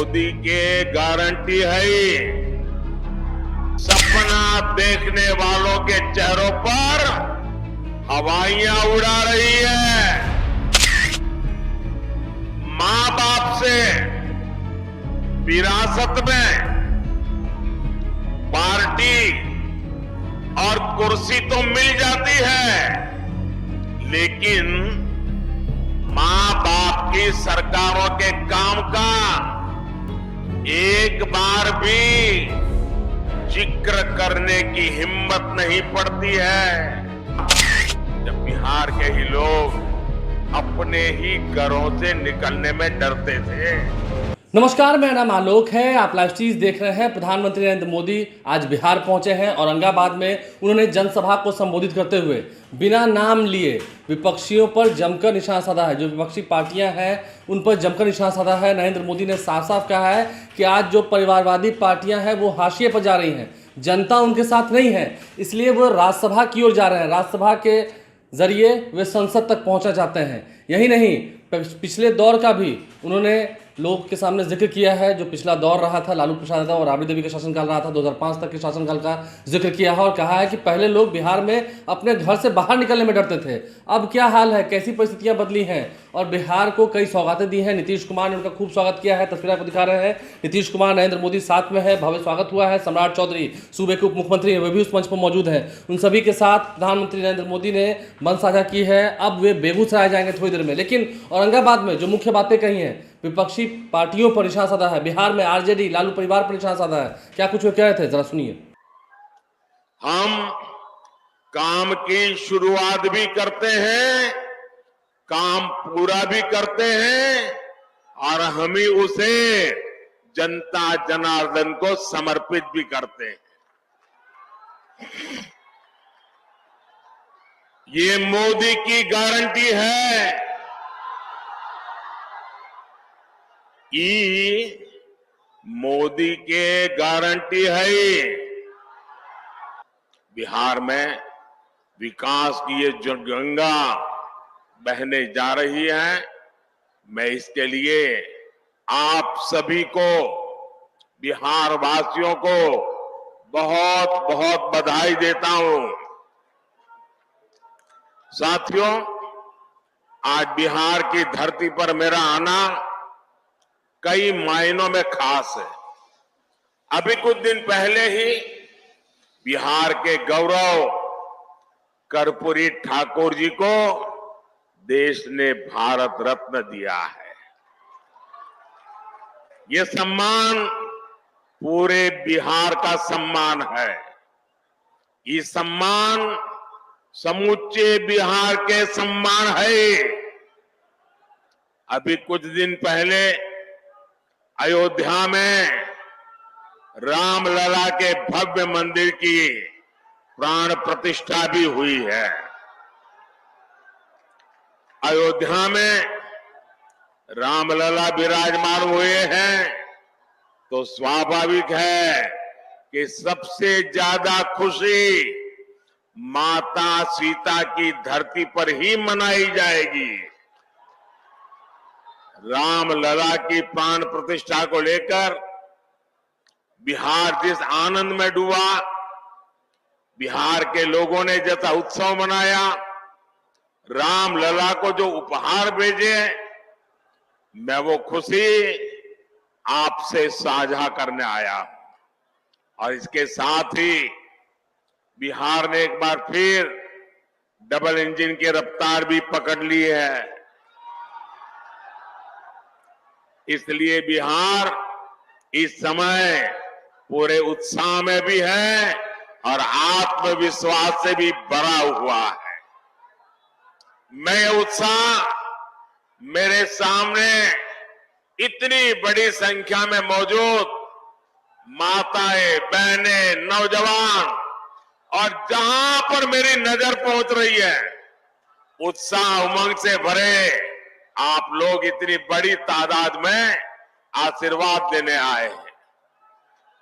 मोदी के गारंटी है ये। सपना देखने वालों के चेहरों पर हवाइयां उड़ा रही है। मां बाप से विरासत में पार्टी और कुर्सी तो मिल जाती है, लेकिन मां बाप की सरकारों के काम का एक बार भी जिक्र करने की हिम्मत नहीं पड़ती है। जब बिहार के ही लोग अपने ही घरों से निकलने में डरते थे। नमस्कार, मेरा नाम आलोक है। आप लाइव चीज देख रहे हैं। प्रधानमंत्री नरेंद्र मोदी आज बिहार पहुंचे हैं। औरंगाबाद में उन्होंने जनसभा को संबोधित करते हुए बिना नाम लिए विपक्षियों पर जमकर निशाना साधा है। जो विपक्षी पार्टियां हैं उन पर जमकर निशाना साधा है। नरेंद्र मोदी ने साफ साफ कहा है कि आज जो परिवारवादी पार्टियां हैं वो हाशिए पर जा रही हैं, जनता उनके साथ नहीं है, इसलिए वो राज्यसभा की ओर जा रहे हैं। राज्यसभा के जरिए वे संसद तक पहुंचना चाहते हैं। यही नहीं, पिछले दौर का भी उन्होंने लोग के सामने जिक्र किया है। जो पिछला दौर रहा था लालू प्रसाद और राबड़ी देवी का शासनकाल रहा था, 2005 तक के शासनकाल का जिक्र किया है और कहा है कि पहले लोग बिहार में अपने घर से बाहर निकलने में डरते थे। अब क्या हाल है, कैसी परिस्थितियां बदली हैं और बिहार को कई सौगातें दी हैं। नीतीश कुमार ने उनका खूब स्वागत किया है। तस्वीर आपको दिखा रहे हैं, नीतीश कुमार नरेंद्र मोदी साथ में है, भव्य स्वागत हुआ है। सम्राट चौधरी सूबे के उप मुख्यमंत्री हैं, वे भी उस मंच पर मौजूद हैं। उन सभी के साथ प्रधानमंत्री नरेंद्र मोदी ने मंच साझा की है। अब वे बेगूसराय जाएंगे थोड़ी देर में, लेकिन औरंगाबाद में जो मुख्य बातें कही हैं, विपक्षी पार्टियों पर निशाना साधा है। बिहार में आरजेडी लालू परिवार पर निशाना साधा है। क्या कुछ वे कह रहे थे, जरा सुनिए। हम काम की शुरुआत भी करते हैं, काम पूरा भी करते हैं और हम ही उसे जनता जनार्दन को समर्पित भी करते हैं। ये मोदी की गारंटी है कि मोदी के गारंटी है बिहार में विकास की ये जो गंगा बहने जा रही है। मैं इसके लिए आप सभी को, बिहार वासियों को बहुत बहुत बधाई देता हूं। साथियों, आज बिहार की धरती पर मेरा आना कई मायनों में खास है। अभी कुछ दिन पहले ही बिहार के गौरव कर्पूरी ठाकुर जी को देश ने भारत रत्न दिया है। ये सम्मान पूरे बिहार का सम्मान है। ये सम्मान समूचे बिहार के सम्मान है। अभी कुछ दिन पहले अयोध्या में रामलला के भव्य मंदिर की प्राण प्रतिष्ठा भी हुई है। अयोध्या में रामलला विराजमान हुए हैं तो स्वाभाविक है कि सबसे ज्यादा खुशी माता सीता की धरती पर ही मनाई जाएगी। रामलला की प्राण प्रतिष्ठा को लेकर बिहार जिस आनंद में डूबा, बिहार के लोगों ने जैसा उत्सव मनाया, रामलला को जो उपहार भेजे, मैं वो खुशी आपसे साझा करने आया हूं। और इसके साथ ही बिहार ने एक बार फिर डबल इंजन की रफ्तार भी पकड़ ली है। इसलिए बिहार इस समय पूरे उत्साह में भी है और आत्मविश्वास से भी भरा हुआ है। मैं ये उत्साह मेरे सामने इतनी बड़ी संख्या में मौजूद माताएं, बहनें, नौजवान और जहां पर मेरी नजर पहुंच रही है, उत्साह उमंग से भरे आप लोग इतनी बड़ी तादाद में आशीर्वाद देने आए हैं।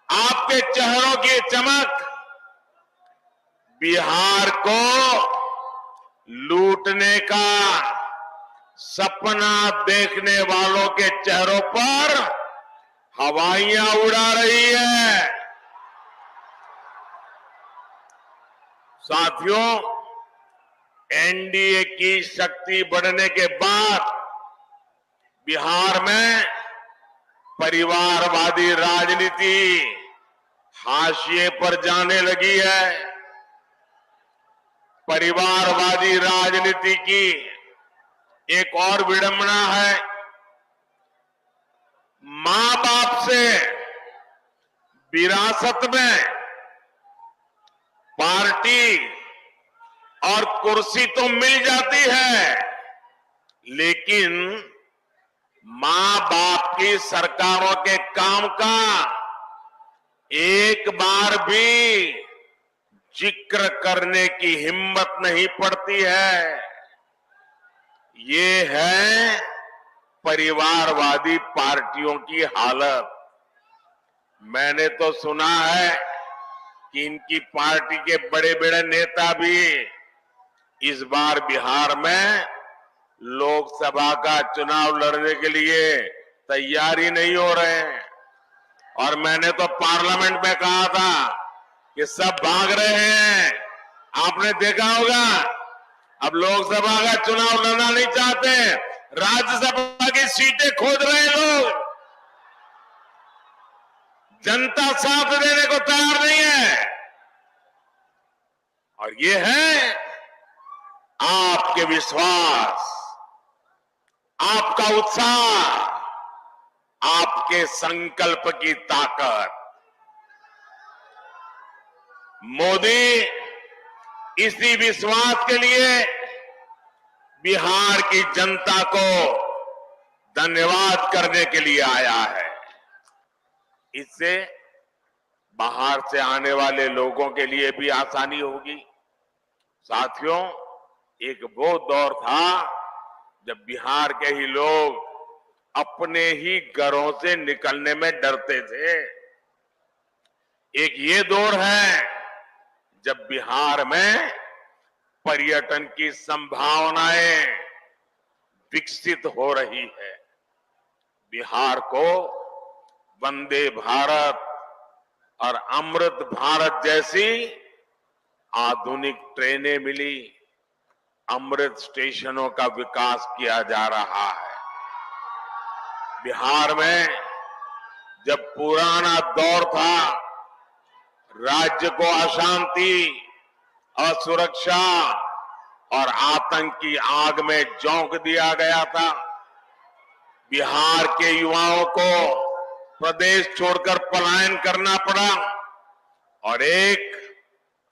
आपके चेहरों की चमक बिहार को लूटने का सपना देखने वालों के चेहरों पर हवाइयां उड़ा रही है। साथियों, एनडीए की शक्ति बढ़ने के बाद बिहार में परिवारवादी राजनीति हाशिए पर जाने लगी है। परिवारवादी राजनीति की एक और विडंबना है, मां बाप से विरासत में पार्टी और कुर्सी तो मिल जाती है, लेकिन मां बाप की सरकारों के काम का एक बार भी जिक्र करने की हिम्मत नहीं पड़ती है। ये है परिवारवादी पार्टियों की हालत। मैंने तो सुना है कि इनकी पार्टी के बड़े बड़े नेता भी इस बार बिहार में लोकसभा का चुनाव लड़ने के लिए तैयारी नहीं हो रहे हैं। और मैंने तो पार्लियामेंट में कहा था कि सब भाग रहे हैं। आपने देखा होगा, अब लोकसभा का चुनाव लड़ना नहीं चाहते, राज्यसभा की सीटें खोज रहे हैं लोग। जनता साथ देने को तैयार नहीं है। और ये है आपके विश्वास, आपका उत्साह, आपके संकल्प की ताकत। मोदी इसी विश्वास के लिए बिहार की जनता को धन्यवाद करने के लिए आया है। इससे बाहर से आने वाले लोगों के लिए भी आसानी होगी। साथियों, एक वो दौर था जब बिहार के ही लोग अपने ही घरों से निकलने में डरते थे। एक ये दौर है जब बिहार में पर्यटन की संभावनाएं विकसित हो रही है। बिहार को वंदे भारत और अमृत भारत जैसी आधुनिक ट्रेनें मिली। अमृत स्टेशनों का विकास किया जा रहा है। बिहार में जब पुराना दौर था, राज्य को अशांति, असुरक्षा और आतंक की आग में झोंक दिया गया था। बिहार के युवाओं को प्रदेश छोड़कर पलायन करना पड़ा। और एक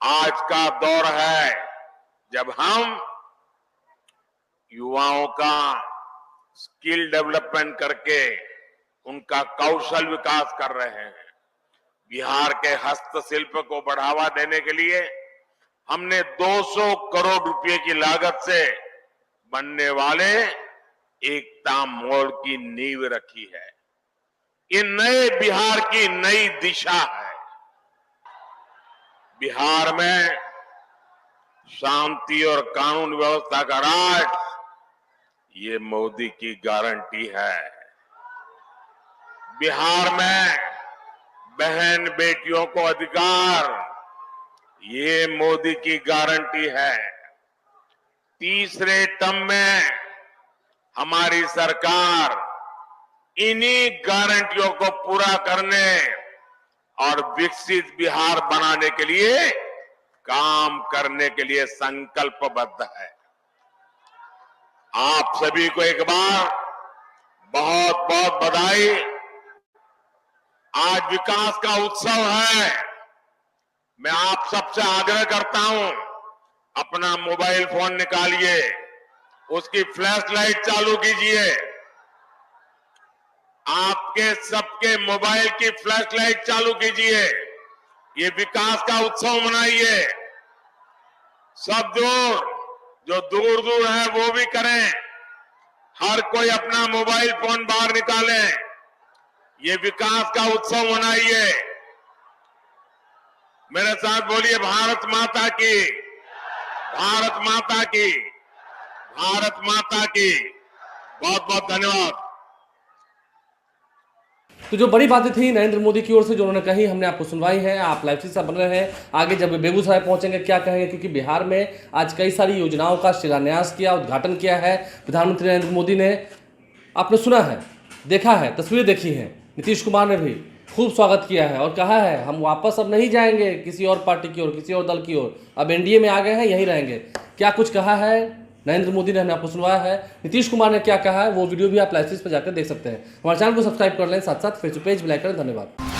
आज का दौर है जब हम युवाओं का स्किल डेवलपमेंट करके उनका कौशल विकास कर रहे हैं। बिहार के हस्तशिल्प को बढ़ावा देने के लिए हमने 200 करोड़ रुपए की लागत से बनने वाले एकता मॉल की नींव रखी है। ये नए बिहार की नई दिशा है। बिहार में शांति और कानून व्यवस्था का राज, ये मोदी की गारंटी है। बिहार में बहन बेटियों को अधिकार, ये मोदी की गारंटी है। तीसरे टर्म में हमारी सरकार इन्हीं गारंटियों को पूरा करने और विकसित बिहार बनाने के लिए काम करने के लिए संकल्पबद्ध है। आप सभी को एक बार बहुत बहुत बधाई। आज विकास का उत्सव है। मैं आप सबसे आग्रह करता हूं, अपना मोबाइल फोन निकालिए, उसकी फ्लैश लाइट चालू कीजिए। आपके सबके मोबाइल की फ्लैश लाइट चालू कीजिए। ये विकास का उत्सव मनाइए। सब जो दूर दूर है वो भी करें। हर कोई अपना मोबाइल फोन बाहर निकालें। ये विकास का उत्सव मनाइए। मेरे साथ बोलिए, भारत माता की, भारत माता की, भारत माता की। बहुत बहुत धन्यवाद। तो जो बड़ी बातें थी नरेंद्र मोदी की ओर से जो उन्होंने कही हमने आपको सुनवाई है। आप लाइव से बन रहे हैं। आगे जब वे बेगूसराय पहुंचेंगे क्या कहेंगे, क्योंकि बिहार में आज कई सारी योजनाओं का शिलान्यास किया, उद्घाटन किया है प्रधानमंत्री नरेंद्र मोदी ने। आपने सुना है, देखा है, तस्वीरें देखी हैं। नीतीश कुमार ने भी खूब स्वागत किया है और कहा है हम वापस अब नहीं जाएंगे किसी और पार्टी की ओर, किसी और दल की ओर, अब एनडीए में आ गए हैं, यहीं रहेंगे। क्या कुछ कहा है नरेंद्र मोदी ने, हमने आपको सुनवाया है। नीतीश कुमार ने क्या कहा है वो वीडियो भी आप लाइव पर जाकर देख सकते हैं। हमारे चैनल को सब्सक्राइब कर लें, साथ साथ फेसबुक पेज भी लाइक करें। धन्यवाद।